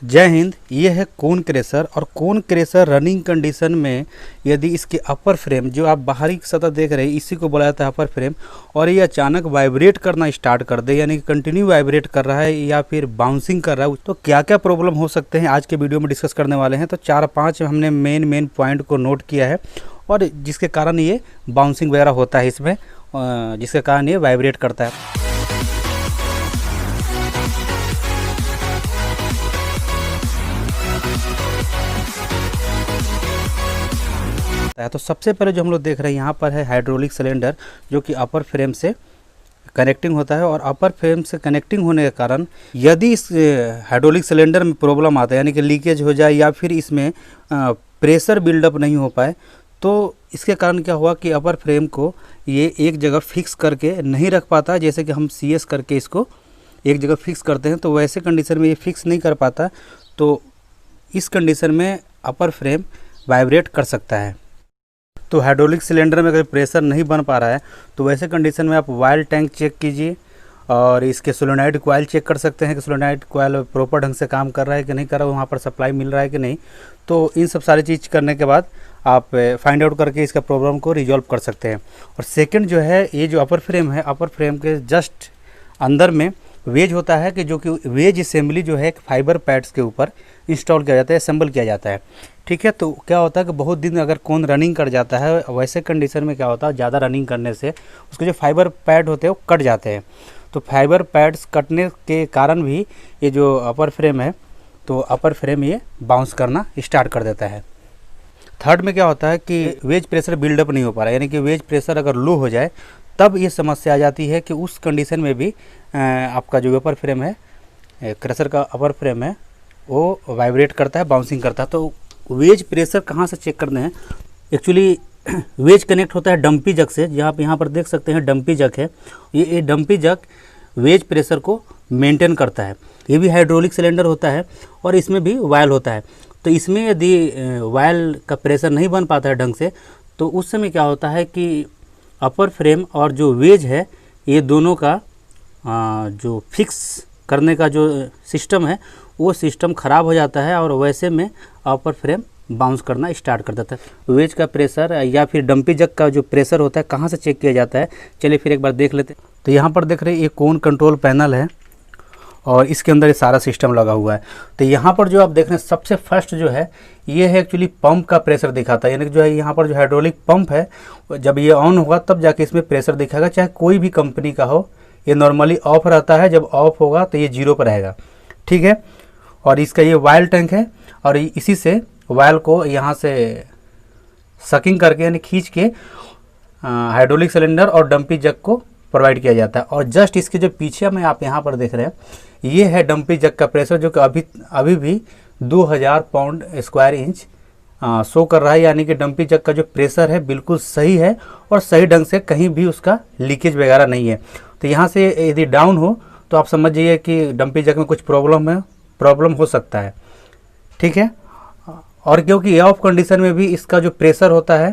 जय हिंद। ये है कोन क्रेशर और कोन क्रेशर रनिंग कंडीशन में यदि इसके अपर फ्रेम जो आप बाहरी सतह देख रहे हैं इसी को बोला जाता है अपर फ्रेम, और ये अचानक वाइब्रेट करना स्टार्ट कर दे, यानी कि कंटिन्यू वाइब्रेट कर रहा है या फिर बाउंसिंग कर रहा है, तो क्या क्या प्रॉब्लम हो सकते हैं आज के वीडियो में डिस्कस करने वाले हैं। तो 4-5 हमने मेन पॉइंट को नोट किया है और जिसके कारण ये बाउंसिंग वगैरह होता है इसमें, जिसके कारण ये वाइब्रेट करता है। तो सबसे पहले जो हम लोग देख रहे हैं यहाँ पर है हाइड्रोलिक सिलेंडर, जो कि अपर फ्रेम से कनेक्टिंग होता है। और अपर फ्रेम से कनेक्टिंग होने के कारण यदि इस हाइड्रोलिक सिलेंडर में प्रॉब्लम आता है, यानी कि लीकेज हो जाए या फिर इसमें प्रेशर बिल्डअप नहीं हो पाए, तो इसके कारण क्या हुआ कि अपर फ्रेम को ये एक जगह फिक्स करके नहीं रख पाता। जैसे कि हम CS करके इसको एक जगह फिक्स करते हैं, तो वैसे कंडीशन में ये फिक्स नहीं कर पाता, तो इस कंडीशन में अपर फ्रेम वाइब्रेट कर सकता है। तो हाइड्रोलिक सिलेंडर में अगर प्रेशर नहीं बन पा रहा है तो वैसे कंडीशन में आप ऑयल टैंक चेक कीजिए और इसके सोलेनॉइड कॉइल चेक कर सकते हैं कि सोलेनॉइड कॉइल प्रॉपर ढंग से काम कर रहा है कि नहीं कर रहा है, वहाँ पर सप्लाई मिल रहा है कि नहीं। तो इन सब सारी चीज़ करने के बाद आप फाइंड आउट करके इसका प्रॉब्लम को रिजॉल्व कर सकते हैं। और सेकंड जो है, ये जो अपर फ्रेम है, अपर फ्रेम के जस्ट अंदर में वेज होता है कि जो कि वेज असेंबली जो है फाइबर पैड्स के ऊपर इंस्टॉल किया जाता है, असेंबल किया जाता है। ठीक है, तो क्या होता है कि बहुत दिन अगर कौन रनिंग कर जाता है, वैसे कंडीशन में क्या होता है, ज़्यादा रनिंग करने से उसके जो फाइबर पैड होते हैं वो कट जाते हैं। तो फाइबर पैड्स कटने के कारण भी ये जो अपर फ्रेम है, तो अपर फ्रेम ये बाउंस करना स्टार्ट कर देता है। थर्ड में क्या होता है कि वेज प्रेशर बिल्डअप नहीं हो पा रहा है, यानी कि वेज प्रेशर अगर लो हो जाए तब ये समस्या आ जाती है कि उस कंडीशन में भी आपका जो अपर फ्रेम है, क्रेशर का अपर फ्रेम है, वो वाइब्रेट करता है, बाउंसिंग करता है। तो वेज प्रेशर कहाँ से चेक करते हैं? एक्चुअली वेज कनेक्ट होता है डंपी जग से, जहाँ पे यहाँ पर देख सकते हैं डंपी जग है। ये डंपी जग वेज प्रेशर को मेंटेन करता है। ये भी हाइड्रोलिक सिलेंडर होता है और इसमें भी वायल होता है। तो इसमें यदि वायल का प्रेशर नहीं बन पाता है ढंग से, तो उस समय क्या होता है कि अपर फ्रेम और जो वेज है, ये दोनों का जो फिक्स करने का जो सिस्टम है वो सिस्टम ख़राब हो जाता है और वैसे में अपर फ्रेम बाउंस करना स्टार्ट कर देता है। वेज का प्रेशर या फिर डंपी जग का जो प्रेशर होता है कहाँ से चेक किया जाता है, चलिए फिर एक बार देख लेते हैं। तो यहाँ पर देख रहे हैं ये कोन कंट्रोल पैनल है और इसके अंदर ये सारा सिस्टम लगा हुआ है। तो यहाँ पर जो आप देख रहे हैं सबसे फर्स्ट जो है ये है एक्चुअली पंप का प्रेशर दिखाता है, यानी कि जो है यहाँ पर जो हाइड्रोलिक पंप है, जब ये ऑन होगा तब जाके इसमें प्रेशर दिखाएगा। चाहे कोई भी कंपनी का हो, ये नॉर्मली ऑफ रहता है, जब ऑफ होगा तो ये 0 पर रहेगा। ठीक है, और इसका ये वायल टैंक है और इसी से वायल को यहाँ से सकिंग करके यानी खींच के हाइड्रोलिक सिलेंडर और डंपी जग को प्रोवाइड किया जाता है। और जस्ट इसके जो पीछे में आप यहाँ पर देख रहे हैं, ये है डंपी जग का प्रेशर, जो कि अभी भी 2000 पाउंड स्क्वायर इंच शो कर रहा है। यानी कि डंपी जग का जो प्रेशर है बिल्कुल सही है और सही ढंग से कहीं भी उसका लीकेज वगैरह नहीं है। तो यहाँ से यदि डाउन हो तो आप समझ जाइए कि डंपी जग में कुछ प्रॉब्लम हो सकता है। ठीक है, और क्योंकि ऑफ कंडीशन में भी इसका जो प्रेशर होता है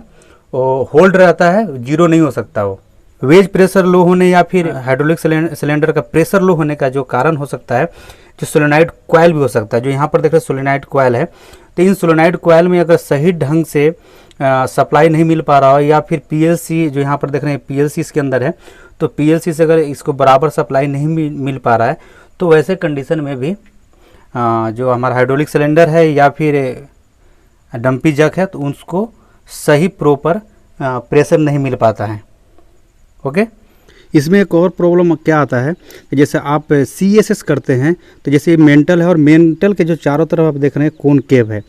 वो होल्ड रहता है, 0 नहीं हो सकता। वो वेज प्रेशर लो होने या फिर हाइड्रोलिक सिलेंडर का प्रेशर लो होने का जो कारण हो सकता है, जो सोलेनॉइड कॉइल भी हो सकता है। जो यहाँ पर देख रहे हैं सोलेनॉइड कॉइल है, तो इन सोलेनॉइड कॉइल में अगर सही ढंग से सप्लाई नहीं मिल पा रहा हो या फिर PLC जो यहाँ पर देख रहे हैं PLC इसके अंदर है, तो PLC से अगर इसको बराबर सप्लाई नहीं मिल पा रहा है, तो वैसे कंडीशन में भी जो हमारा हाइड्रोलिक सिलेंडर है या फिर डंपी जग है, तो उसको सही प्रॉपर प्रेशर नहीं मिल पाता है। ओके, इसमें एक और प्रॉब्लम क्या आता है कि जैसे आप CSS करते हैं, तो जैसे मेंटल है और मेंटल के जो चारों तरफ आप देख रहे हैं कॉनकेव है,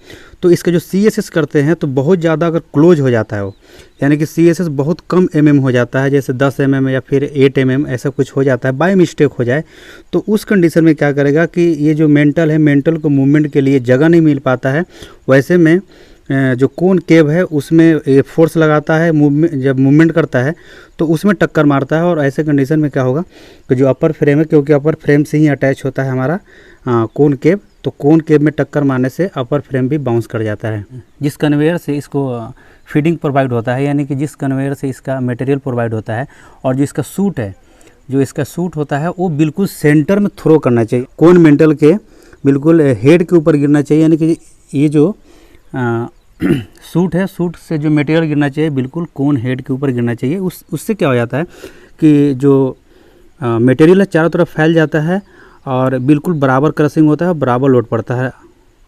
तो इसका जो CSS करते हैं तो बहुत ज़्यादा अगर क्लोज हो जाता है वो, यानी कि CSS बहुत कम mm हो जाता है, जैसे 10 mm या फिर 8 mm ऐसा कुछ हो जाता है, बाय मिस्टेक हो जाए, तो उस कंडीशन में क्या करेगा कि ये जो मेंटल है, मेंटल को मूवमेंट के लिए जगह नहीं मिल पाता है। वैसे में जो कोन केव है उसमें ये फोर्स लगाता है, जब मूवमेंट करता है तो उसमें टक्कर मारता है। और ऐसे कंडीशन में क्या होगा कि जो अपर फ्रेम है, क्योंकि अपर फ्रेम से ही अटैच होता है हमारा कोन केव, तो कोन केव में टक्कर मारने से अपर फ्रेम भी बाउंस कर जाता है। जिस कन्वेयर से इसको फीडिंग प्रोवाइड होता है, यानी कि जिस कन्वेयर से इसका मटेरियल प्रोवाइड होता है, और जो इसका सूट है, जो इसका सूट होता है वो बिल्कुल सेंटर में थ्रो करना चाहिए। कोन मेंटल के बिल्कुल हेड के ऊपर गिरना चाहिए, यानी कि ये जो सूट है, सूट से जो मटेरियल गिरना चाहिए बिल्कुल कोन हेड के ऊपर गिरना चाहिए। उससे क्या हो जाता है कि जो मटेरियल है चारों तरफ फैल जाता है और बिल्कुल बराबर क्रशिंग होता है, बराबर लोड पड़ता है।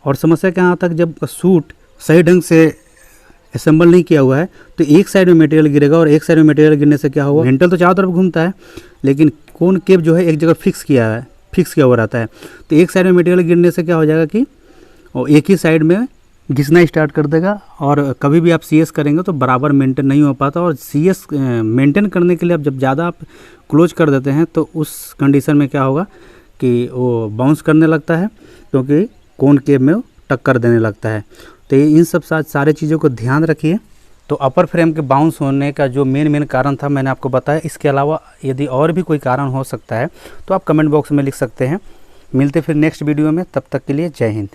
और समस्या क्या आता है, जब सूट सही ढंग से असेंबल नहीं किया हुआ है तो एक साइड में मटेरियल गिरेगा, और एक साइड में मटेरियल गिरने से क्या होगा, वेंटल तो चारों तरफ घूमता है लेकिन कोन केप जो है एक जगह फिक्स किया हुआ रहता है। तो एक साइड में मटेरियल गिरने से क्या हो जाएगा कि वो एक ही साइड में घिसना स्टार्ट कर देगा, और कभी भी आप CS करेंगे तो बराबर मेंटेन नहीं हो पाता। और CS मेंटेन करने के लिए आप जब ज़्यादा आप क्लोज कर देते हैं तो उस कंडीशन में क्या होगा कि वो बाउंस करने लगता है, क्योंकि कोन केप में वो टक्कर देने लगता है। तो इन सब सारे चीज़ों को ध्यान रखिए। तो अपर फ्रेम के बाउंस होने का जो मेन कारण था मैंने आपको बताया। इसके अलावा यदि और भी कोई कारण हो सकता है तो आप कमेंट बॉक्स में लिख सकते हैं। मिलते फिर नेक्स्ट वीडियो में, तब तक के लिए जय हिंद।